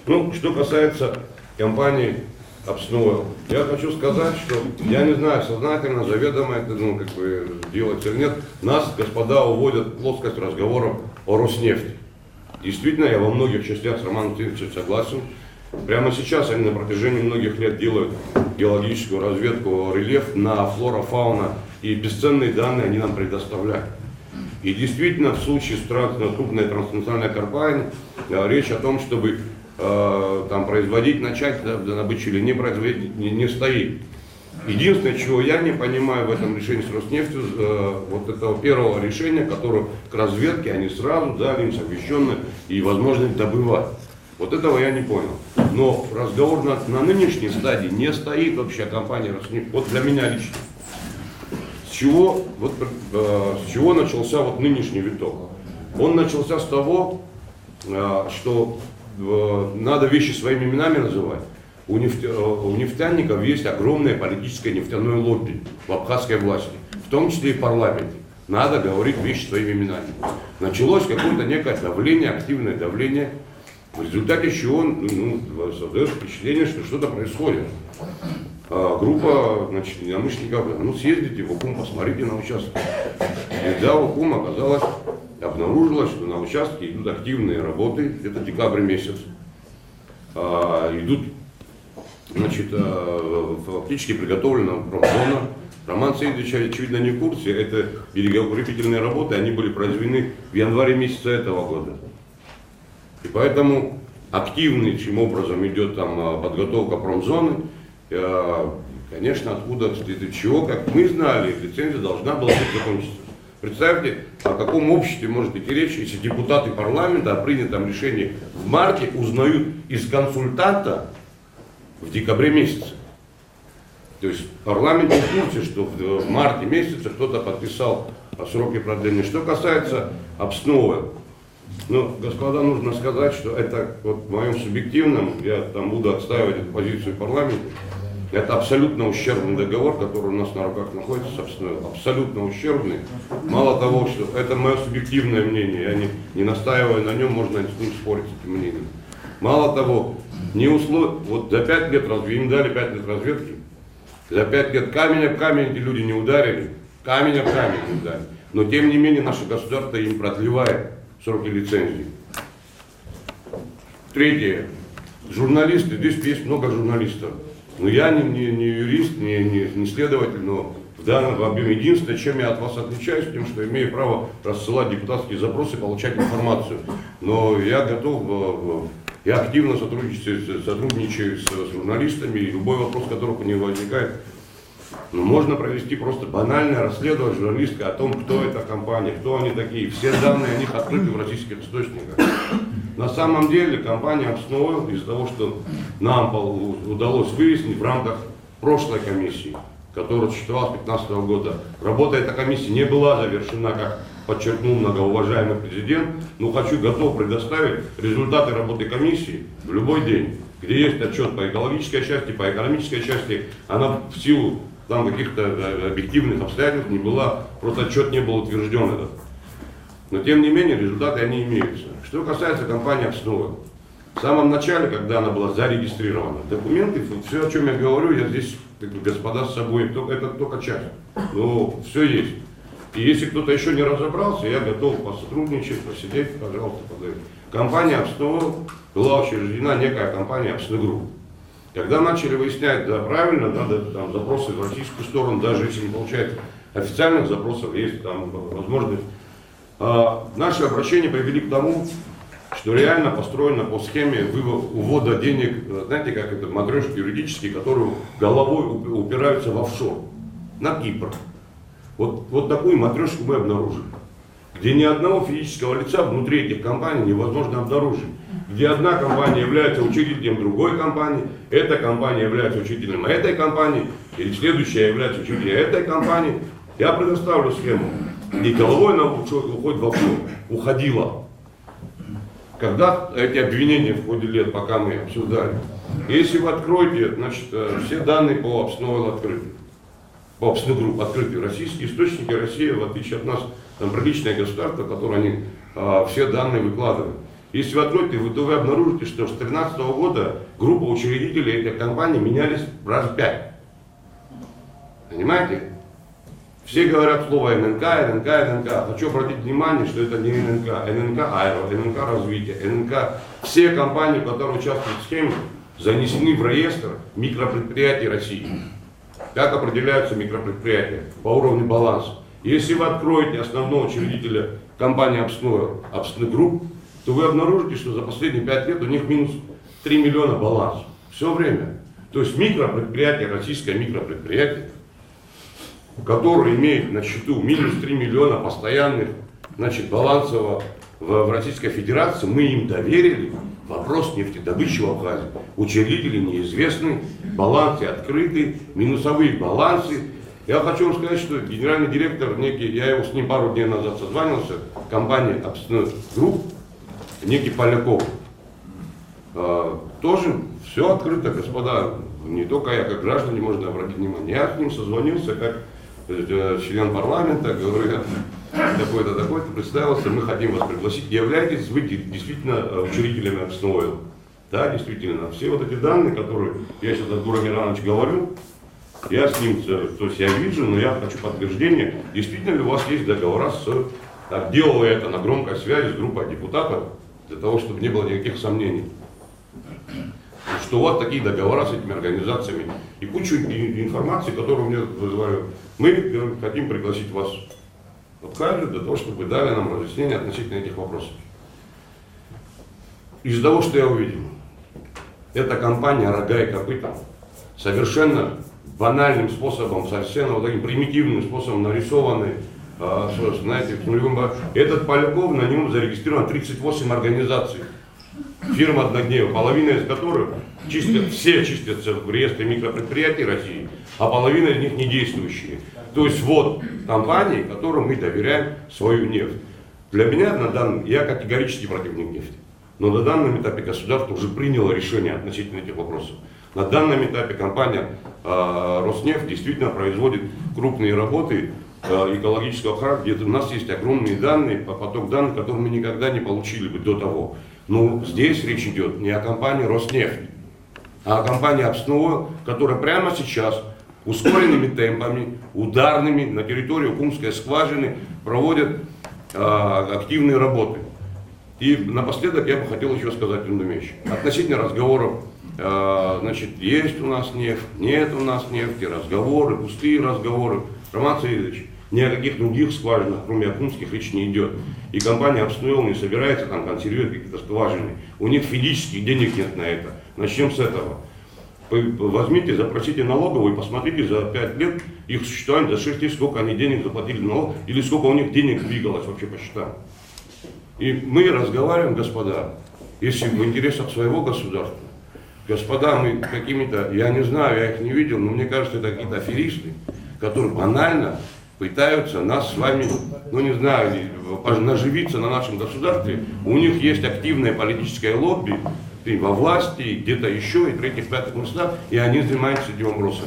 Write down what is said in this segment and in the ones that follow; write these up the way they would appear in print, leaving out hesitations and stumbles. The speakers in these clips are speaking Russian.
Ну, что касается компании Обснойл, я хочу сказать, что я не знаю, сознательно, заведомо это делается или нет, нас, господа, уводят в плоскость разговоров о Роснефти. Действительно, я во многих частях с Романом Владимировичем согласен. Прямо сейчас они на протяжении многих лет делают геологическую разведку, рельеф на флора, фауна, и бесценные данные они нам предоставляют. И действительно, в случае с крупной транснациональной компанией, речь о том, чтобы там производить, начать добычу или не производить, не стоит. Единственное, чего я не понимаю в этом решении с Роснефтью, вот этого первого решения, которое к разведке они сразу дали им совмещенно и возможность добывать. Вот этого я не понял. Но разговор на нынешней стадии не стоит вообще о компании Роснефть. Вот для меня лично. С чего начался вот нынешний виток? Он начался с того, что надо вещи своими именами называть. У нефтяников есть огромное политическое нефтяное лобби в абхазской власти, в том числе и в парламенте. Надо говорить вещи своими именами. Началось какое-то некое давление, активное давление, в результате чего создается впечатление, что что-то происходит. Группа единомышленников, съездите в Окум, посмотрите на участок. И да, в Окум обнаружилось, что на участке идут активные работы, это декабрь месяц. Идут, фактически приготовлена промзона. Роман Сеидович, очевидно, не в курсе, это берегоукрепительные работы, они были произведены в январе месяце этого года. И поэтому активным образом идет там подготовка промзоны. Конечно, откуда, чего, как мы знали, лицензия должна была быть закончена. Представьте, о каком обществе может идти речь, если депутаты парламента о принятом решении в марте узнают из консультанта в декабре месяце. То есть парламент не в курсе, что в марте месяце кто-то подписал сроки продления. Что касается Обснойл, господа, нужно сказать, что это вот в моем субъективном, я там буду отстаивать эту позицию в парламенте, это абсолютно ущербный договор, который у нас на руках находится, собственно, абсолютно ущербный. Мало того, что это мое субъективное мнение, я не настаиваю на нем, можно с ним спорить, с этим мнением. Мало того, вот за 5 лет им дали 5 лет разведки, за 5 лет камень об камень эти люди не ударили, камень об камень не ударили. Но тем не менее наше государство им продлевает сроки лицензии. Третье. Журналисты, здесь есть много журналистов. Но я не юрист, не следователь, но в данном объеме единственное, чем я от вас отличаюсь, тем, что имею право рассылать депутатские запросы, получать информацию. Но я готов, я активно сотрудничаю с журналистами, и любой вопрос, который у них возникает, можно провести просто банальное расследование журналистское о том, кто эта компания, кто они такие. Все данные о них открыты в российских источниках. На самом деле компания Обснойл, из-за того, что нам удалось выяснить в рамках прошлой комиссии, которая существовала с 2015 года, работа этой комиссии не была завершена, как подчеркнул многоуважаемый президент, но готов предоставить результаты работы комиссии в любой день, где есть отчет по экологической части, по экономической части. Она в силу каких-то объективных обстоятельств не была, просто отчет не был утвержден этот. Но тем не менее результаты они имеются. Что касается компании Обснойл, в самом начале, когда она была зарегистрирована, документы, все, о чем я говорю, я здесь, господа, с собой, это только часть, но все есть. И если кто-то еще не разобрался, я готов посотрудничать, посидеть, пожалуйста, подойдите. Компания Обснойл была учреждена некая компания Обсногрупп. Когда начали выяснять, да, правильно, надо там запросы в российскую сторону, даже если не получают официальных запросов, есть там возможность. Наши обращения привели к тому, что реально построено по схеме увода денег, знаете, как это, матрешки юридические, которые головой упираются в офшор, на Кипр. Вот такую матрешку мы обнаружили, где ни одного физического лица внутри этих компаний невозможно обнаружить. Где одна компания является учредителем другой компании, эта компания является учредителем этой компании, или следующая является учредителем этой компании. Я предоставлю схему. И головой она уходит в офшор. Уходила. Когда эти обвинения в ходе лет, пока мы обсуждали. Если вы откроете, значит, все данные по Обснойл открыты. По Обсногрупп открыты. Российские источники, Россия, в отличие от нас, там приличное государство, в которое они все данные выкладывают. Если вы откроете, то вы обнаружите, что с 2013 года группа учредителей этой компании менялись раз в 5. Понимаете? Все говорят слово ННК, ННК, ННК. Хочу обратить внимание, что это не ННК. ННК Аэро, ННК Развитие, ННК. Все компании, которые участвуют в схеме, занесены в реестр микропредприятий России. Как определяются микропредприятия? По уровню баланса. Если вы откроете основного учредителя компании Апснойл, Апсногрупп, то вы обнаружите, что за последние 5 лет у них минус 3 миллиона баланс. Все время. То есть микропредприятие, российское микропредприятие, которое имеет на счету минус 3 миллиона постоянных, значит, балансов в Российской Федерации, мы им доверили вопрос нефтедобычи в Абхазии. Учредители неизвестны, балансы открыты, минусовые балансы. Я хочу вам сказать, что генеральный директор, некий, я его с ним пару дней назад созванивался, компания Апсногрупп, некий Поляков, тоже все открыто, господа. Не только я, как граждане, можно обратить внимание. Я с ним созвонился, как член парламента, говорю, такой-то, такой-то, представился, мы хотим вас пригласить. Являетесь вы действительно учредителями Апснойл? Да, действительно. Все вот эти данные, которые я сейчас от Гура Мирановича говорю, я с ним, то есть я вижу, но я хочу подтверждение, действительно ли у вас есть договора с, делала это на громкой связи с группой депутатов, для того, чтобы не было никаких сомнений, что у вас такие договора с этими организациями и кучу информации, которую мне вызывали. Мы хотим пригласить вас в Абхазию для того, чтобы вы дали нам разъяснение относительно этих вопросов. Из того, что я увидел, эта компания «Рога и копыта» совершенно банальным способом, совершенно вот таким примитивным способом нарисованный, знаете, этот Поляков, на нем зарегистрировано 38 организаций. Фирма однодневная, половина из которых все чистятся в реестре микропредприятий России, а половина из них не действующие. То есть вот компании, которым мы доверяем свою нефть. Для меня на данном, я категорически противник нефти, но на данном этапе государство уже приняло решение относительно этих вопросов. На данном этапе компания Роснефть действительно производит крупные работы экологического характера, где у нас есть огромные данные, поток данных, которые мы никогда не получили бы до того. Но здесь речь идет не о компании Роснефть, а о компании Апснойл, которая прямо сейчас ускоренными темпами, ударными на территории Кумской скважины проводит активные работы. И напоследок я бы хотел еще сказать одну вещь. Относительно разговоров, значит, есть у нас нефть, нет у нас нефти, разговоры, пустые разговоры. Роман Саидович, ни о каких других скважинах, кроме Акунских, речь не идет. И компания Апснойл не собирается там консервировать какие-то скважины. У них физических денег нет на это. Начнем с этого. Возьмите, запросите налоговую и посмотрите за 5 лет их существования, за 6 лет, сколько они денег заплатили налог, или сколько у них денег двигалось вообще по счетам. И мы разговариваем, господа, если в интересах своего государства. Господа, мы какими-то, я не знаю, я их не видел, но мне кажется, это какие-то аферисты, которые банально пытаются нас с вами, ну не знаю, наживиться на нашем государстве. У них есть активное политическое лобби, и во власти, и где-то еще, и третьих, пятых местах, и они занимаются этим вопросом.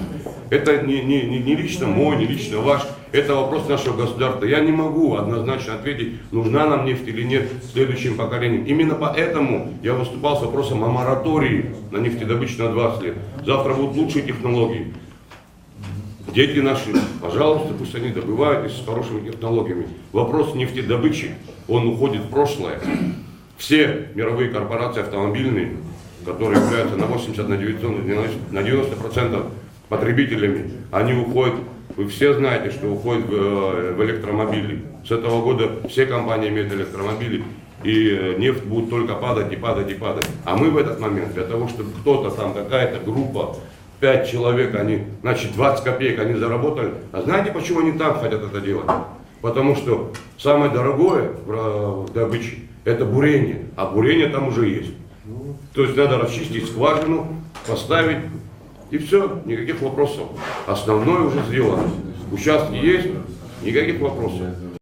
Это не лично мой, не лично ваш, это вопрос нашего государства. Я не могу однозначно ответить, нужна нам нефть или нет следующим поколениям. Именно поэтому я выступал с вопросом о моратории на нефтедобычу на 20 лет. Завтра будут лучшие технологии. Дети наши, пожалуйста, пусть они добывают с хорошими технологиями. Вопрос нефтедобычи, он уходит в прошлое. Все мировые корпорации автомобильные, которые являются на 80-90% потребителями, они уходят, вы все знаете, что уходят в электромобили. С этого года все компании имеют электромобили, и нефть будет только падать и падать и падать. А мы в этот момент, для того, чтобы кто-то там, какая-то группа, 5 человек, они, значит, 20 копеек они заработали. А знаете, почему они там хотят это делать? Потому что самое дорогое в добыче — это бурение, а бурение там уже есть. То есть надо расчистить скважину, поставить, и все, никаких вопросов. Основное уже сделано. Участки есть, никаких вопросов.